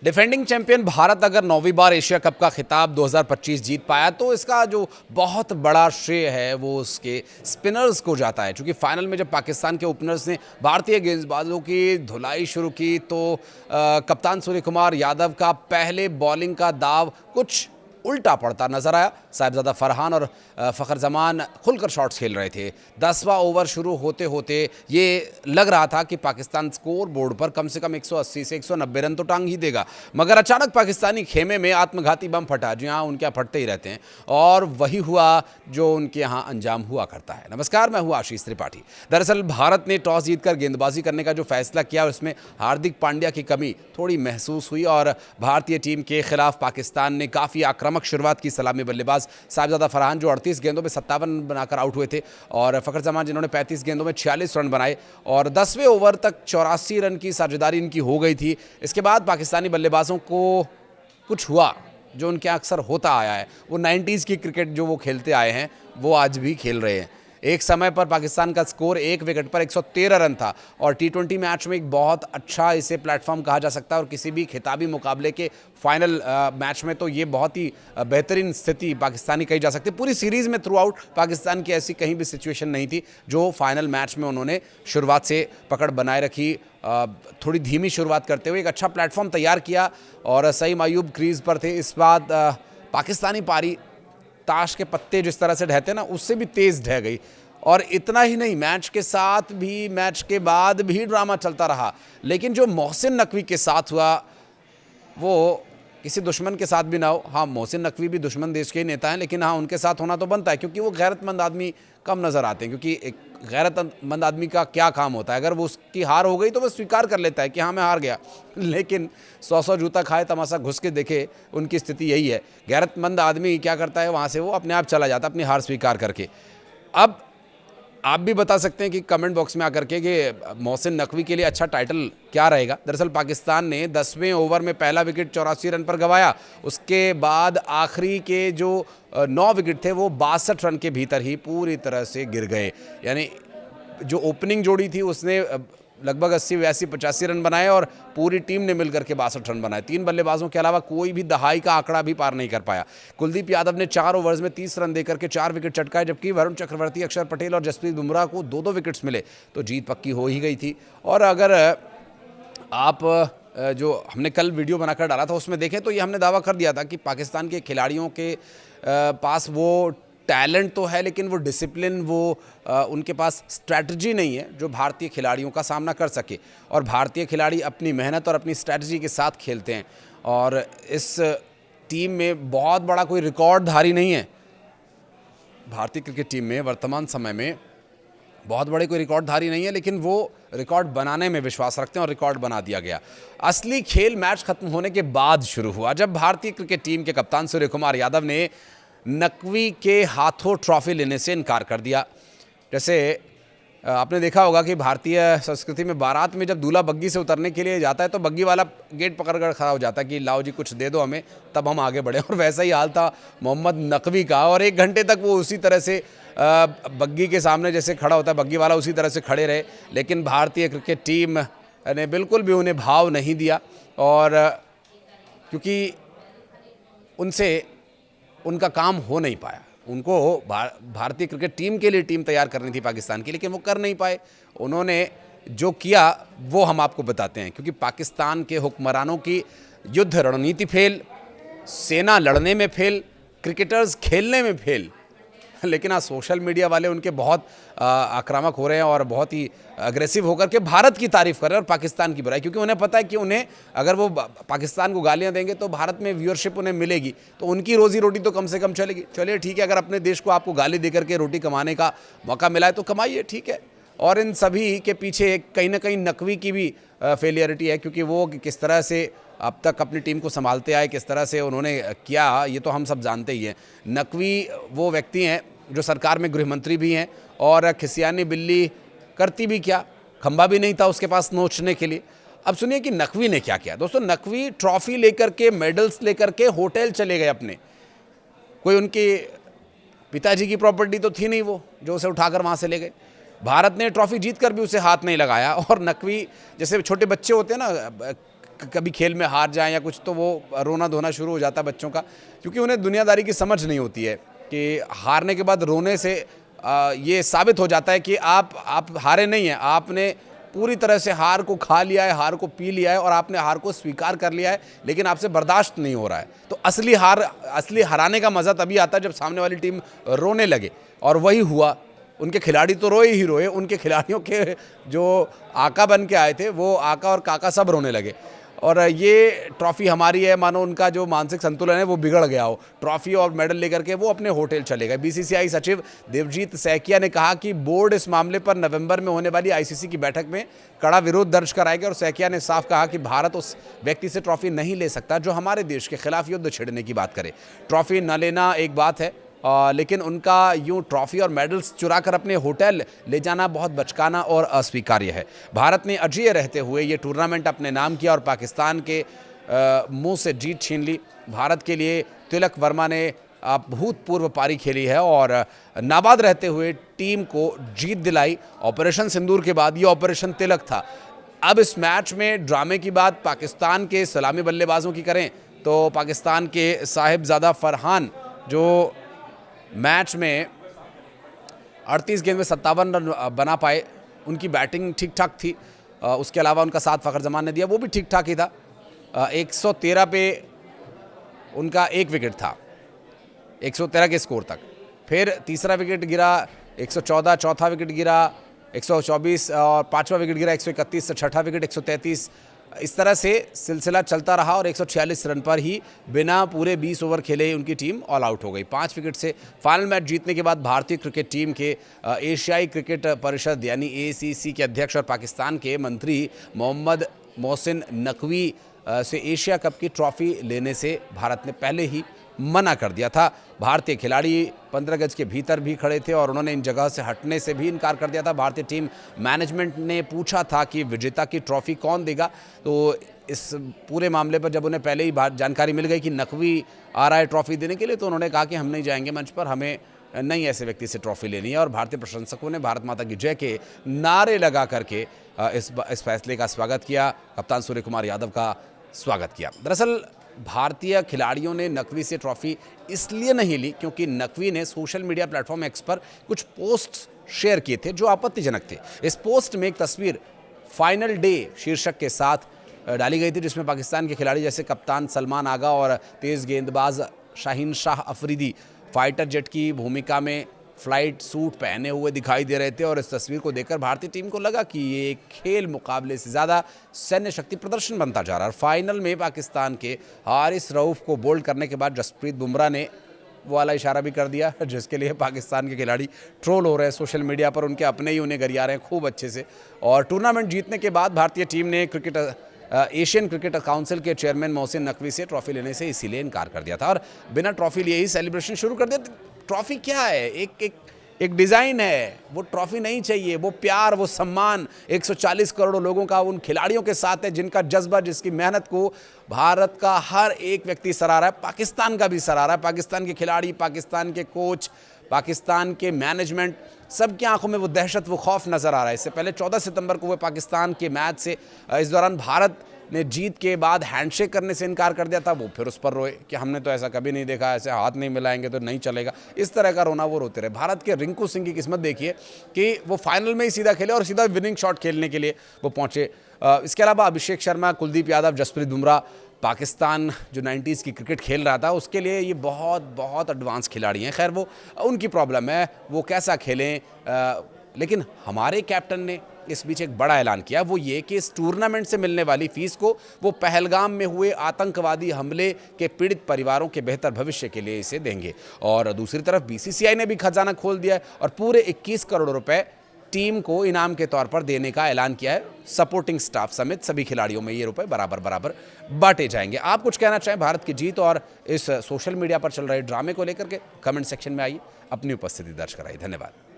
Defending champion Bharat अगर 9वीं बार Asia cup का खिताब 2025 जीत पाया तो इसका जो बहुत बड़ा श्रेय है वो उसके स्पिनर्स को जाता है। क्योंकि फाइनल में जब पाकिस्तान के ओपनर्स ने भारतीय गेंदबाजों की धुलाई शुरू की तो कप्तान सूर्य कुमार यादव का पहले बॉलिंग का दाव कुछ उल्टा पड़ता नजर आया। साहिबजादा फरहान और फ़खर जमान खुलकर शॉट्स खेल रहे थे। 10वां ओवर शुरू होते होते ये लग रहा था कि पाकिस्तान स्कोर बोर्ड पर कम से कम 180 से 190 रन तो टांग ही देगा, मगर अचानक पाकिस्तानी खेमे में आत्मघाती बम फटा, जो यहाँ उनके यहाँ फटते ही रहते हैं, और वही हुआ जो उनके यहाँ अंजाम हुआ करता है। नमस्कार, मैं हूँ आशीष त्रिपाठी। दरअसल भारत ने टॉस जीतकर गेंदबाजी करने का जो फैसला किया उसमें हार्दिक पांड्या की कमी थोड़ी महसूस हुई और भारतीय टीम के खिलाफ पाकिस्तान ने काफ़ी आक्रामक शुरुआत की। सलामी बल्लेबाज साहिबजादा फरहान जो 38 गेंदों में 57 बनाकर आउट हुए थे और फ़खर जमान जिन्होंने 35 गेंदों में 46 रन बनाए और 10वें ओवर तक 84 रन की साझेदारी इनकी हो गई थी। इसके बाद पाकिस्तानी बल्लेबाजों को कुछ हुआ जो उनके अक्सर होता आया है। वो 90s की क्रिकेट जो वो खेलते आए हैं वो आज भी खेल रहे हैं। एक समय पर पाकिस्तान का स्कोर एक विकेट पर 113 रन था और टी20 मैच में एक बहुत अच्छा इसे प्लेटफॉर्म कहा जा सकता है और किसी भी खिताबी मुकाबले के फाइनल मैच में तो ये बहुत ही बेहतरीन स्थिति पाकिस्तानी कही जा सकती है। पूरी सीरीज़ में थ्रू आउट पाकिस्तान की ऐसी कहीं भी सिचुएशन नहीं थी जो फाइनल मैच में उन्होंने शुरुआत से पकड़ बनाए रखी। थोड़ी धीमी शुरुआत करते हुए एक अच्छा प्लेटफॉर्म तैयार किया और सईम अयूब क्रीज़ पर थे। इस बात पाकिस्तानी पारी ताश के पत्ते जिस तरह से ढहते ना, उससे भी तेज़ ढह गई। और इतना ही नहीं, मैच के साथ भी, मैच के बाद भी ड्रामा चलता रहा। लेकिन जो मोहसिन नकवी के साथ हुआ वो किसी दुश्मन के साथ भी ना हो। हाँ, मोहसिन नकवी भी दुश्मन देश के ही नेता हैं, लेकिन हाँ, उनके साथ होना तो बनता है क्योंकि वो गैरतमंद आदमी कम नज़र आते हैं। क्योंकि एक गैरतमंद आदमी का क्या काम होता है, अगर वो उसकी हार हो गई तो वो स्वीकार कर लेता है कि हाँ मैं हार गया, लेकिन 100 जूता खाए तमाशा घुस के देखे, उनकी स्थिति यही है। गैरतमंद आदमी क्या करता है, वहाँ से वो अपने आप चला जाता है अपनी हार स्वीकार करके। अब आप भी बता सकते हैं कि कमेंट बॉक्स में आकर के कि मोहसिन नकवी के लिए अच्छा टाइटल क्या रहेगा। दरअसल पाकिस्तान ने 10वें ओवर में पहला विकेट 84 रन पर गंवाया। उसके बाद आखिरी के जो 9 विकेट थे वो 62 रन के भीतर ही पूरी तरह से गिर गए। यानी जो ओपनिंग जोड़ी थी उसने लगभग 80, 82, 85 रन बनाए और पूरी टीम ने मिलकर के 62 रन बनाए। 3 बल्लेबाजों के अलावा कोई भी दहाई का आंकड़ा भी पार नहीं कर पाया। कुलदीप यादव ने 4 ओवर्स में 30 रन देकर के 4 विकेट चटकाए, जबकि वरुण चक्रवर्ती, अक्षर पटेल और जसप्रीत बुमराह को 2-2 विकेट्स मिले तो जीत पक्की हो ही गई थी। और अगर आप जो हमने कल वीडियो बनाकर डाला था उसमें देखें तो ये हमने दावा कर दिया था कि पाकिस्तान के खिलाड़ियों के पास वो टैलेंट तो है लेकिन वो डिसिप्लिन, वो उनके पास स्ट्रैटेजी नहीं है जो भारतीय खिलाड़ियों का सामना कर सके। और भारतीय खिलाड़ी अपनी मेहनत और अपनी स्ट्रैटेजी के साथ खेलते हैं और इस टीम में बहुत बड़ा कोई रिकॉर्डधारी नहीं है। भारतीय क्रिकेट टीम में वर्तमान समय में बहुत बड़े कोई रिकॉर्डधारी नहीं है, लेकिन वो रिकॉर्ड बनाने में विश्वास रखते हैं और रिकॉर्ड बना दिया गया। असली खेल मैच खत्म होने के बाद शुरू हुआ जब भारतीय क्रिकेट टीम के कप्तान सूर्य कुमार यादव ने नकवी के हाथों ट्रॉफी लेने से इनकार कर दिया। जैसे आपने देखा होगा कि भारतीय संस्कृति में बारात में जब दूल्हा बग्गी से उतरने के लिए जाता है तो बग्गी वाला गेट पकड़कर खड़ा हो जाता है कि लाओ जी कुछ दे दो हमें तब हम आगे बढ़े, और वैसा ही हाल था मोहम्मद नकवी का। और 1 घंटे तक वो उसी तरह से बग्गी के सामने जैसे खड़ा होता है बग्गी वाला, उसी तरह से खड़े रहे। लेकिन भारतीय क्रिकेट टीम ने बिल्कुल भी उन्हें भाव नहीं दिया और क्योंकि उनसे उनका काम हो नहीं पाया। उनको भारतीय क्रिकेट टीम के लिए टीम तैयार करनी थी पाकिस्तान की, लेकिन वो कर नहीं पाए। उन्होंने जो किया वो हम आपको बताते हैं, क्योंकि पाकिस्तान के हुक्मरानों की युद्ध रणनीति फेल, सेना लड़ने में फेल, क्रिकेटर्स खेलने में फेल, लेकिन आज सोशल मीडिया वाले उनके बहुत आक्रामक हो रहे हैं और बहुत ही अग्रेसिव होकर के भारत की तारीफ कर रहे हैं और पाकिस्तान की बुराई, क्योंकि उन्हें पता है कि उन्हें अगर वो पाकिस्तान को गालियां देंगे तो भारत में व्यूअरशिप उन्हें मिलेगी तो उनकी रोजी रोटी तो कम से कम चलेगी। चलिए ठीक है, अगर अपने देश को आपको गाली देकर के रोटी कमाने का मौका मिला है तो कमाइए, ठीक है। और इन सभी के पीछे कहीं ना कहीं नकवी की भी फेलियरिटी है, क्योंकि वो किस तरह से अब तक अपनी टीम को संभालते आए, किस तरह से उन्होंने किया, ये तो हम सब जानते ही हैं। नकवी वो व्यक्ति हैं जो सरकार में गृह मंत्री भी हैं और खिसियानी बिल्ली करती भी क्या, खंबा भी नहीं था उसके पास नोचने के लिए। अब सुनिए कि नकवी ने क्या किया। दोस्तों, नकवी ट्रॉफी लेकर के, मेडल्स लेकर के होटल चले गए अपने। कोई उनके पिताजी की प्रॉपर्टी तो थी नहीं वो जो उसे उठाकर वहाँ से ले गए। भारत ने ट्रॉफी जीत कर भी उसे हाथ नहीं लगाया और नकवी जैसे छोटे बच्चे होते हैं ना, कभी खेल में हार जाएं या कुछ, तो वो रोना धोना शुरू हो जाता है बच्चों का, क्योंकि उन्हें दुनियादारी की समझ नहीं होती है कि हारने के बाद रोने से ये साबित हो जाता है कि आप हारे नहीं हैं, आपने पूरी तरह से हार को खा लिया है, हार को पी लिया है और आपने हार को स्वीकार कर लिया है, लेकिन आपसे बर्दाश्त नहीं हो रहा है। तो असली हराने का मज़ा तभी आता है जब सामने वाली टीम रोने लगे, और वही हुआ। उनके खिलाड़ी तो रोए ही रोए, उनके खिलाड़ियों के जो आका बन के आए थे वो आका और काका सब रोने लगे। और ये ट्रॉफ़ी हमारी है, मानो उनका जो मानसिक संतुलन है वो बिगड़ गया हो। ट्रॉफ़ी और मेडल लेकर के वो अपने होटल चले गए। बीसीसीआई सचिव देवजीत सैकिया ने कहा कि बोर्ड इस मामले पर नवंबर में होने वाली आईसीसी की बैठक में कड़ा विरोध दर्ज कराएगा। और सैकिया ने साफ कहा कि भारत उस व्यक्ति से ट्रॉफ़ी नहीं ले सकता जो हमारे देश के खिलाफ युद्ध छेड़ने की बात करे। ट्रॉफ़ी न लेना एक बात है, लेकिन उनका यूं ट्रॉफ़ी और मेडल्स चुरा कर अपने होटल ले जाना बहुत बचकाना और अस्वीकार्य है। भारत ने अजेय रहते हुए ये टूर्नामेंट अपने नाम किया और पाकिस्तान के मुंह से जीत छीन ली। भारत के लिए तिलक वर्मा ने अभूतपूर्व पारी खेली है और नाबाद रहते हुए टीम को जीत दिलाई। ऑपरेशन सिंदूर के बाद ये ऑपरेशन तिलक था। अब इस मैच में ड्रामे की बात पाकिस्तान के सलामी बल्लेबाजों की करें तो पाकिस्तान के साहिबजादा फरहान जो मैच में 38 गेंद में 57 रन बना पाए, उनकी बैटिंग ठीक ठाक थी। उसके अलावा उनका साथ फ़खर जमान ने दिया, वो भी ठीक ठाक ही था। 113 पे उनका एक विकेट था, 113 के स्कोर तक। फिर तीसरा विकेट गिरा 114, चौथा विकेट गिरा 124 और पाँचवा विकेट गिरा 131, छठा विकेट 133। इस तरह से सिलसिला चलता रहा और 146 रन पर ही बिना पूरे 20 ओवर खेले उनकी टीम ऑल आउट हो गई। 5 विकेट से फाइनल मैच जीतने के बाद भारतीय क्रिकेट टीम के एशियाई क्रिकेट परिषद यानी एसीसी के अध्यक्ष और पाकिस्तान के मंत्री मोहम्मद मोहसिन नकवी से एशिया कप की ट्रॉफ़ी लेने से भारत ने पहले ही मना कर दिया था। भारतीय खिलाड़ी 15 गज के भीतर भी खड़े थे और उन्होंने इन जगह से हटने से भी इनकार कर दिया था। भारतीय टीम मैनेजमेंट ने पूछा था कि विजेता की ट्रॉफ़ी कौन देगा, तो इस पूरे मामले पर जब उन्हें पहले ही जानकारी मिल गई कि नकवी आ रहा है ट्रॉफ़ी देने के लिए, तो उन्होंने कहा कि हम नहीं जाएंगे मंच पर, हमें नहीं ऐसे व्यक्ति से ट्रॉफ़ी लेनी है। और भारतीय प्रशंसकों ने भारत माता की जय के नारे लगा करके इस फैसले का स्वागत किया। कप्तान सूर्य कुमार यादव का स्वागत किया। दरअसल भारतीय खिलाड़ियों ने नकवी से ट्रॉफ़ी इसलिए नहीं ली क्योंकि नकवी ने सोशल मीडिया प्लेटफॉर्म एक्स पर कुछ पोस्ट शेयर किए थे जो आपत्तिजनक थे। इस पोस्ट में एक तस्वीर फाइनल डे शीर्षक के साथ डाली गई थी जिसमें पाकिस्तान के खिलाड़ी जैसे कप्तान सलमान आगा और तेज़ गेंदबाज शाहीन शाह अफरीदी फाइटर जेट की भूमिका में फ्लाइट सूट पहने हुए दिखाई दे रहे थे। और इस तस्वीर को देखकर भारतीय टीम को लगा कि ये एक खेल मुकाबले से ज़्यादा सैन्य शक्ति प्रदर्शन बनता जा रहा है। फाइनल में पाकिस्तान के हारिस रऊफ़ को बोल्ड करने के बाद जसप्रीत बुमराह ने वो वाला इशारा भी कर दिया जिसके लिए पाकिस्तान के खिलाड़ी ट्रोल हो रहे हैं सोशल मीडिया पर, उनके अपने ही उन्हें गरिया रहे हैं खूब अच्छे से। और टूर्नामेंट जीतने के बाद भारतीय टीम ने एशियन क्रिकेट काउंसिल के चेयरमैन मोहसिन नकवी से ट्रॉफ़ी लेने से इसीलिए इनकार कर दिया था और बिना ट्रॉफ़ी लिए ही सेलिब्रेशन शुरू कर दिया। ट्रॉफ़ी क्या है? एक डिज़ाइन है, वो ट्रॉफ़ी नहीं चाहिए, वो प्यार, वो सम्मान 140 करोड़ लोगों का उन खिलाड़ियों के साथ है जिनका जज्बा, जिसकी मेहनत को भारत का हर एक व्यक्ति सराह रहा है, पाकिस्तान का भी सराह रहा है। पाकिस्तान के खिलाड़ी, पाकिस्तान के कोच, पाकिस्तान के मैनेजमेंट, सबकी आंखों में वो दहशत, वो खौफ नज़र आ रहा है। इससे पहले 14 सितंबर को हुए पाकिस्तान के मैच से इस दौरान भारत ने जीत के बाद हैंडशेक करने से इनकार कर दिया था। वो फिर उस पर रोए कि हमने तो ऐसा कभी नहीं देखा, ऐसे हाथ नहीं मिलाएंगे तो नहीं चलेगा, इस तरह का रोना वो रोते रहे। भारत के रिंकू सिंह की किस्मत देखिए कि वो फाइनल में ही सीधा खेले और सीधा विनिंग शॉट खेलने के लिए वो पहुंचे। इसके अलावा अभिषेक शर्मा, कुलदीप यादव, जसप्रीत बुमराह, पाकिस्तान जो 90s की क्रिकेट खेल रहा था उसके लिए ये बहुत एडवांस खिलाड़ी हैं। खैर वो उनकी प्रॉब्लम है, वो कैसा खेलें, लेकिन हमारे कैप्टन ने इस बीच एक बड़ा ऐलान किया, वो ये कि इस टूर्नामेंट से मिलने वाली फीस को वो पहलगाम में हुए आतंकवादी हमले के पीड़ित परिवारों के बेहतर भविष्य के लिए इसे देंगे। और दूसरी तरफ बीसीसीआई ने भी खजाना खोल दिया है और पूरे 21 करोड़ रुपए टीम को इनाम के तौर पर देने का ऐलान किया है। सपोर्टिंग स्टाफ समेत सभी खिलाड़ियों में ये रुपए बराबर बांटे जाएंगे। आप कुछ कहना चाहें भारत की जीत और इस सोशल मीडिया पर चल रहे ड्रामे को लेकर के कमेंट सेक्शन में आइए, अपनी उपस्थिति दर्ज कराइए। धन्यवाद।